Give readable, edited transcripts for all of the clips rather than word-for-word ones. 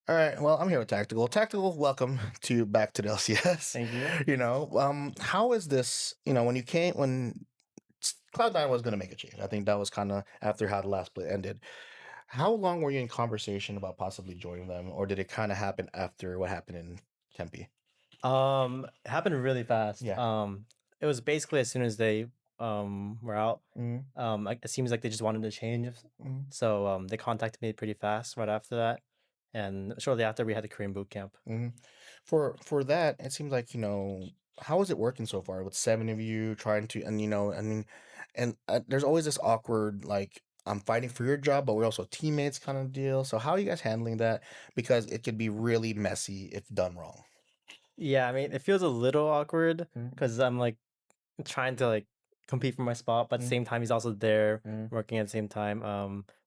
All right. Well, I'm here with Tactical. Tactical, welcome to back to the LCS. Thank you. How is this? When Cloud9 was going to make a change. I think that was kind of after how the last split ended. How long were you in conversation about possibly joining them, or did it kind of happen after what happened in Tempe? It happened really fast. Yeah. It was basically as soon as they were out. Mm-hmm. It seems like they just wanted to change. Mm-hmm. So they contacted me pretty fast right after that, and shortly after we had the Korean boot camp. Mm-hmm. For that, it seems like how is it working so far with seven of you trying to, and I mean, and there's always this awkward like I'm fighting for your job, but we're also teammates kind of deal. So how are you guys handling that? Because it could be really messy if done wrong. Yeah, I mean it feels a little awkward Mm-hmm. because I'm like trying to like compete for my spot, but at the same time he's also there Mm-hmm. working at the same time.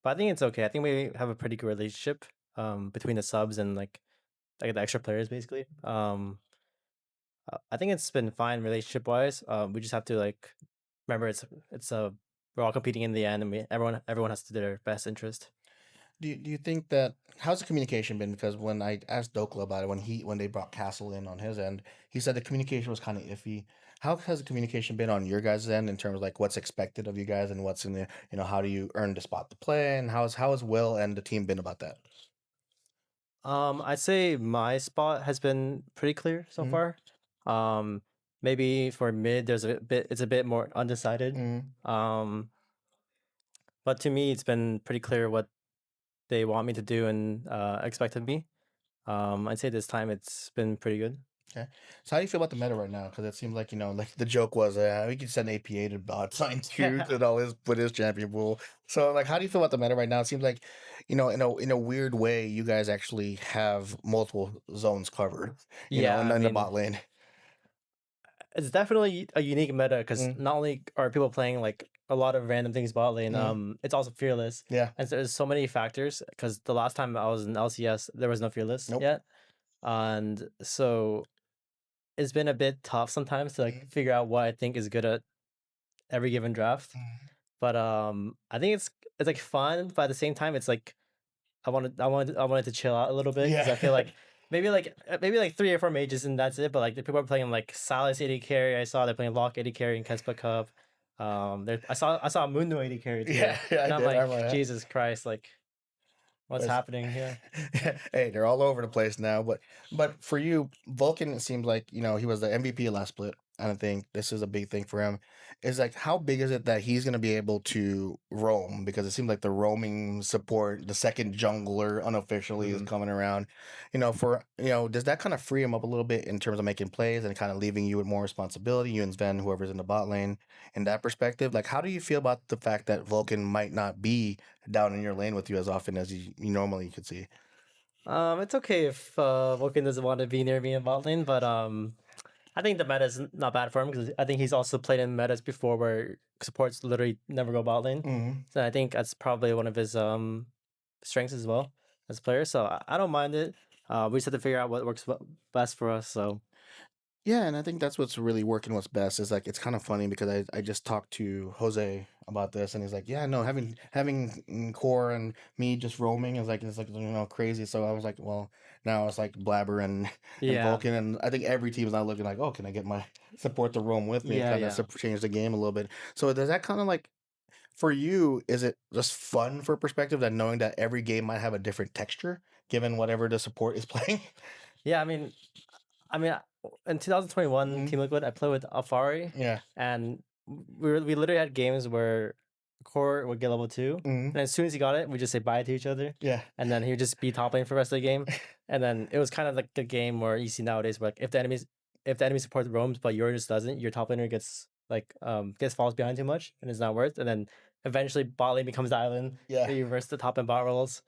But I think it's okay. I think we have a pretty good relationship between the subs and like the extra players basically. I think it's been fine relationship wise. We just have to like remember it's we're all competing in the end, and everyone has to do their best interest. Do you think that how's the communication been? Because when I asked Dokla about it, when they brought Castle in on his end, he said the communication was kind of iffy. How has the communication been on your guys' end in terms of like what's expected of you guys and what's in the how do you earn the spot to play and how has Will and the team been about that? I'd say my spot has been pretty clear so Mm-hmm. far. Um, Maybe for mid, it's a bit more undecided. Mm-hmm. Um, but to me, it's been pretty clear what they want me to do and expect of me. I'd say this time it's been pretty good. Okay. So how do you feel about the meta right now? Because it seems like like the joke was we could send APA to bot sign too to always put his champion pool. So like, how do you feel about the meta right now? It seems like in a weird way, you guys actually have multiple zones covered. Yeah, I In the mean, bot lane. it's definitely a unique meta because Mm, not only are people playing like a lot of random things bot lane, mm, it's also fearless, yeah. and so there's so many factors. Because the last time I was in LCS, there was no fearless Nope. yet, and so it's been a bit tough sometimes to like Mm, figure out what I think is good at every given draft. mm, But I think it's like fun, but at the same time, it's like I wanted to chill out a little bit because I feel yeah. like maybe like 3 or 4 mages and that's it. But like the people are playing like Silas AD carry. I saw they're playing Lock AD carry in Kespa Cup. I saw Mundo AD carry Yeah. today, Yeah. I and I'm did. I like, remember that. Jesus Christ, like what's But happening here? hey, they're all over the place now. But for you, Vulcan, it seems like he was the MVP last split. I don't think this is a big thing for him. Is like how big is it that he's going to be able to roam? Because it seems like the roaming support, the second jungler unofficially is Mhm. coming around. Does that kind of free him up a little bit in terms of making plays and kind of leaving you with more responsibility, you and Sven, whoever's in the bot lane, in that perspective? Like, how do you feel about the fact that Vulcan might not be down in your lane with you as often as you normally could see? It's okay if Vulcan doesn't want to be near me in bot lane, but I think the meta is not bad for him because I think he's also played in metas before where supports literally never go bot lane. Hmm. So I think that's probably one of his strengths as well as a player. So I don't mind it. We just have to figure out what works best for us. So Yeah, and I think that's what's really working what's best is like it's kind of funny because I just talked to Jose about this and he's like, yeah, no, having core and me just roaming is like it's like crazy. So I was like, well, now it's like Blabber and yeah, Vulcan and I think every team is now looking like, oh, can I get my support to roam with me and yeah, kind of yeah. change the game a little bit. So does that kind of like for you, is it just fun for perspective that knowing that every game might have a different texture given whatever the support is playing? Yeah, I mean, in 2021 Hmm. Team Liquid, I played with Alfari, Yeah. and we literally had games where Core would get level 2, Hmm. and as soon as he got it, we just say bye to each other, Yeah. and then he would just be top lane for the rest of the game, and then it was kind of like the game where you see nowadays, where like if the enemy supports roams but yours just doesn't, your top laner gets falls behind too much and it's not worth, and then eventually bot lane becomes the island. Yeah. You reverse the top and bot roles.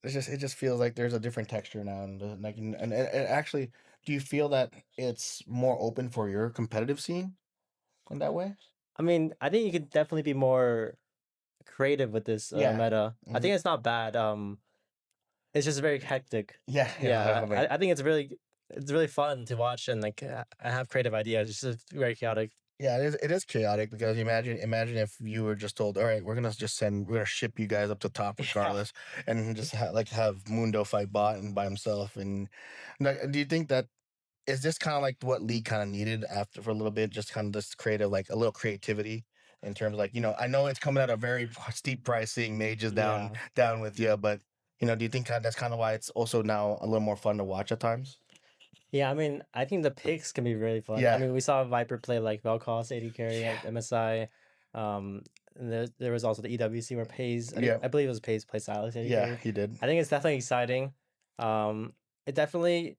It just feels like there's a different texture now, and like and actually, do you feel that it's more open for your competitive scene in that way? I mean, I think you could definitely be more creative with this Yeah. meta. I Hmm. think it's not bad. It's just very hectic. Yeah. Yeah. Yeah, I think it's really fun to watch and like I have creative ideas. It's just very chaotic. Yeah, it is chaotic because imagine if you were just told, all right, we're gonna ship you guys up to top Yeah. regardless, and just like have Mundo fight bot and by himself. And like, do you think that is this kind of like what League kind of needed after for a little bit, just kind of this creative, like a little creativity in terms of like, I know it's coming at a very steep price, seeing mages Yeah. down with you, but do you think that's kind of why it's also now a little more fun to watch at times? Yeah, I mean, I think the picks can be really fun. I Yeah, mean, we saw Viper play like Vel'Koz AD carry yeah, at MSI. Um, and there was also the EWC where Pays, yeah, I believe it was Pays play Silas AD yeah. carry. He did. I think it's definitely exciting. It definitely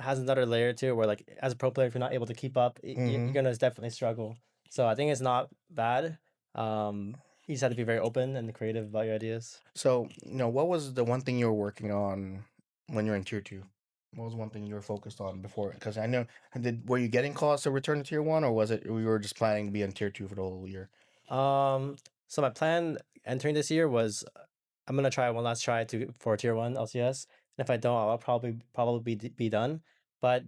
has another layer to it where like as a pro player, if you're not able to keep up, you're Hmm. gonna definitely struggle. So I think it's not bad. You just have to be very open and creative about your ideas. So, what was the one thing you were working on when you're in tier two? What was one thing you were focused on before? Because I know, were you getting calls to return to tier one, or was it we were just planning to be in tier two for the whole year? So my plan entering this year was I'm gonna try one last try to for tier one LCS. And if I don't, I'll probably be done. But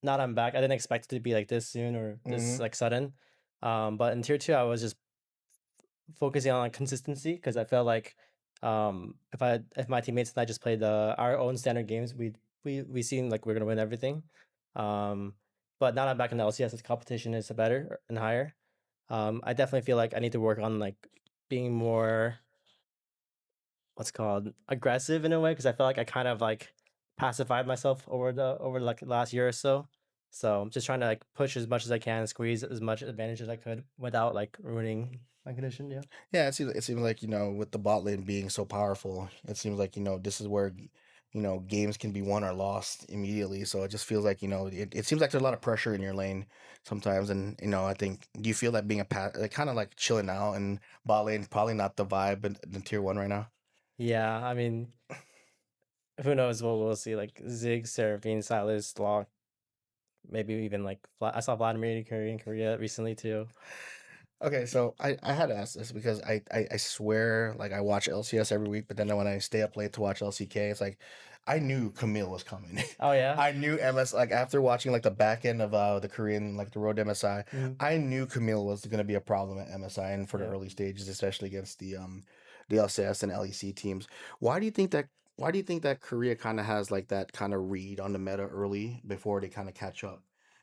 now that I'm back, I didn't expect it to be like this soon or this Hmm. like sudden. But in tier two, I was just focusing on like, consistency because I felt like if my teammates and I just played our own standard games, we seemed like we're gonna win everything. Um, but now that I'm back in the LCS, the competition is better and higher. I definitely feel like I need to work on like being more what's called aggressive in a way because I feel like I kind of like pacified myself over like last year or so. So I'm just trying to like push as much as I can, squeeze as much advantage as I could without like ruining my condition. Yeah. Yeah, it seems like with the bot lane being so powerful, it seems like this is where games can be won or lost immediately. So it just feels like it seems like there's a lot of pressure in your lane sometimes, and I think do you feel that being like kind of like chilling out and bot lane probably not the vibe in tier one right now? Yeah. I mean, who knows what we'll see? Like Zig, Seraphine, Silas, Lock, maybe even like I saw Vladimir Curry in Korea recently too. Okay, so I had to ask this because I swear like I watch LCS every week, but then when I stay up late to watch LCK, it's like I knew Camille was coming. Oh yeah. I knew MS like after watching like the back end of the Korean like the road to MSI, Mhm. I knew Camille was going to be a problem at MSI and for the Yeah. early stages, especially against the LCS and LEC teams. Why do you think that? Why do you think that Korea kind of has like that kind of read on the meta early before they kind of catch up?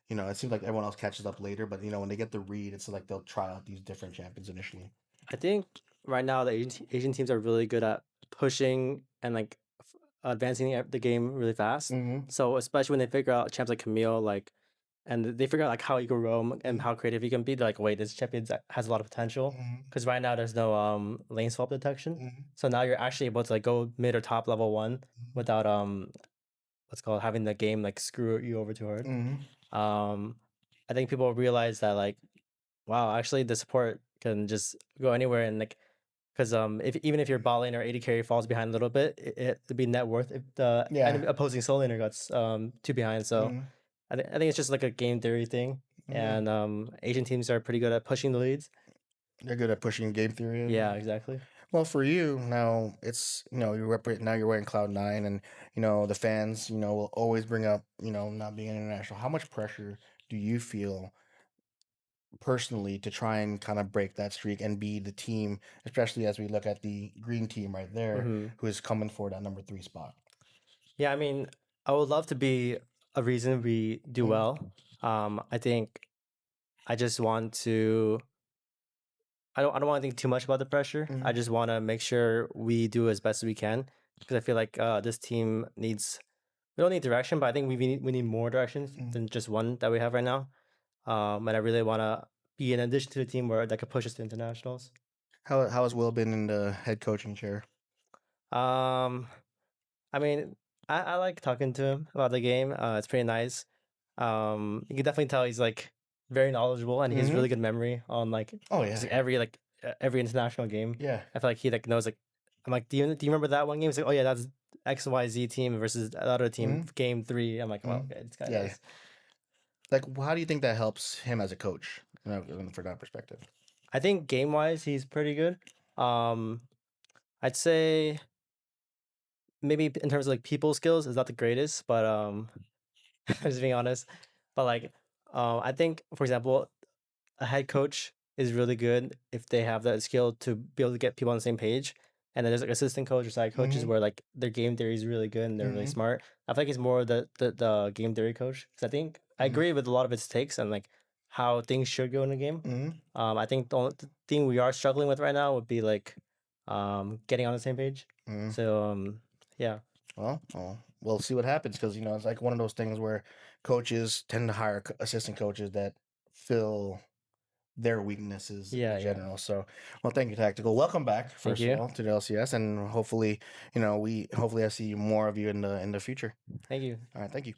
It seems like everyone else catches up later, but when they get the read, it's like they'll try out these different champions initially. I think right now the Asian teams are really good at pushing and like advancing the game really fast. Hmm. So especially when they figure out champs like Camille, like, and they figure out like how you can roam and how creative you can be. They're like, wait, this champion has a lot of potential. Hmm. Because right now there's no lane swap detection. Hmm. So now you're actually able to like go mid or top level one without what's called having the game like screw you over too hard. Hmm. Um, I think people realize that like, wow, actually the support can just go anywhere and like because if even if your bot lane or AD carry falls behind a little bit, it'd be net worth if the Yeah. enemy opposing soul laner got too behind. So Hmm. I think it's just like a game theory thing, Yeah. and Asian teams are pretty good at pushing the leads. They're good at pushing game theory. Yeah, exactly. Well, for you now, it's now you're wearing Cloud9, and the fans will always bring up not being international. How much pressure do you feel personally to try and kind of break that streak and be the team, especially as we look at the green team right there, Hmm. who is coming for that number three spot? Yeah, I mean, I would love to be a reason we do Mm-hmm. well. I think I just want to. I don't want to think too much about the pressure. I Mm-hmm. just want to make sure we do as best as we can because I feel like this team needs. We don't need direction, but I think we need more directions than just one that we have right now. And I really want to be an addition to the team where that could push us to internationals. How has Will been in the head coaching chair? Um, I mean, I like talking to him about the game. It's pretty nice. You can definitely tell he's like very knowledgeable and he has Mm-hmm. really good memory on Oh just yeah, like every international game. yeah. I feel like he like knows like I'm like, do you remember that one game? He's like, oh yeah, that's XYZ team versus the other team, Mm-hmm. game three. I'm like, well, Mm-hmm. okay, this guy Yeah. knows. Like, how do you think that helps him as a coach? For that perspective. I think game wise, he's pretty good. Um, I'd say maybe in terms of like people skills is not the greatest, but just being honest. But like, I think for example. a head coach is really good if they have that skill to be able to get people on the same page. And then there's like assistant coach or side coaches Mm-hmm. where like their game theory is really good and they're really Mm-hmm. smart. I feel like he's more the game theory coach because I think I Mm-hmm. agree with a lot of its takes and like how things should go in a game. Mm-hmm. I think the only thing we are struggling with right now would be like getting on the same page. Mm-hmm. So yeah. Well, we'll see what happens because it's like one of those things where coaches tend to hire assistant coaches that fill their weaknesses in Yeah, yeah. general. So, well, thank you, Tactical. Welcome back, Thank first of you. all, to the LCS, and hopefully, we hopefully I see more of you in the future. Thank you. All right, thank you.